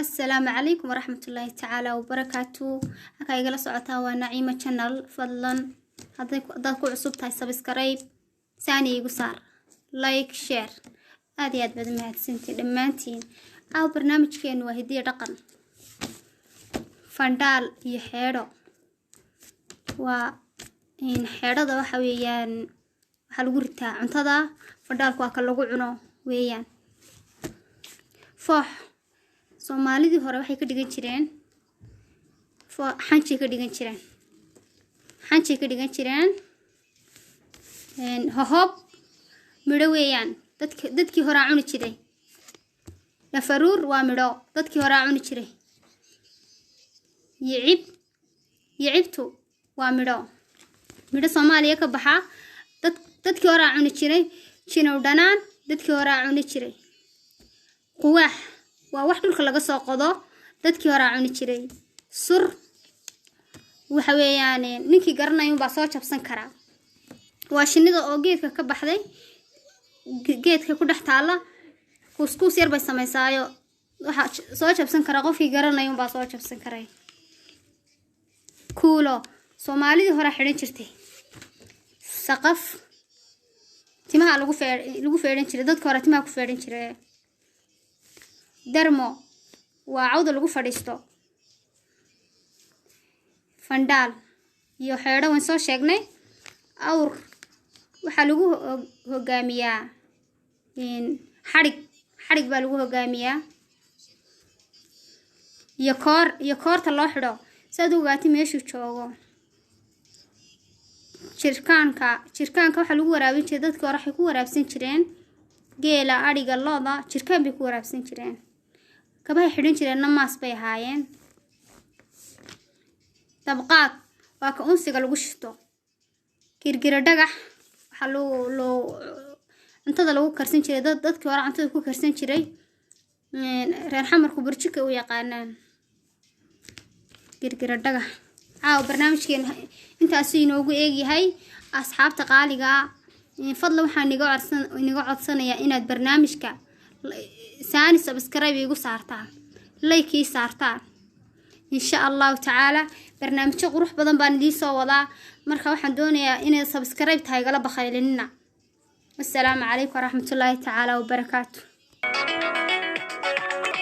السلام عليكم ورحمة الله تعالى وبركاته. هكا يقول سعوتها ونعيمة channel. فضلا هذاكو عصوب تاي سبسكرايب ثاني يقصار لايك شير هذه أدبد ما هتسنتي دمانتين أو برنامج كين وهدية رقم فندال يحيرو وإن حيرو ده وحويان وحلقورتا عنتدا فندال كواكا لغو عنو ويان فوح Soomaalidii hore waxay ka dhigan jireen xanji ka dhigan jireen hohob midho weeyaan dadkii hore cuni jiray lafaruur waa midho dadkii hore cuni jiray yicibtu waa midho Soomaaliya ka baxa dadkii hore cuni jiray jinow dhanaan dadkii hore cuni jiray quwaax waa wax dhulka laga soo qodo dadkii hore cuni jiray sur waxa weeyaan ninkii garanayo baa soo jabsan kara waa shinida oo geedka ka baxday geedka ku dhex taala kuskus yar bay sameysaayo waxa soo jabsan kara qofkii garanayo baa soo jabsan karay kuulo Soomaalidii hore xidhan jirtay saqaf timaha lagu feerin jiray dadka hore timaha ku feerin jiray درمو وعود لغو فadhiisto فندال iyo xeedho waan soo sheegnay awr waxa lagu hogaamiyaa xarig baa lagu hogaamiyaa iyo koorta loo xidho saad ogaatay meeshu joogo jirkaanka waxa lagu waraabin jiray dadka hore waxay ku waraabsan jireen geela ariga looda jirkaan bay ku waraabsan jireen kabahay xidhan jireen namaas bay ahaayeen dabqaad waa ka unsiga lagu shito girgira dhagax waxa loo cuntada lagu karsan jiray dadkii hore cuntada ku karsan jiray reer xamarku burjika u yaqaanaan girgira dhagax barnaamijkeen intaas inoogu eegyahay asxaabta qaaliga fadlan waxaan niga codsanayaa inaad barnaamijka saani subscribe igu saartaan like ii saartaan insha Allah taala barnaamijyo qurux badan baan idin soo wadaa marka waxaan doonayaa inaad subscribe tahay gala bakhaylina. Assalaamu calaykum waraxmatullaahi taala wabarakaatuh.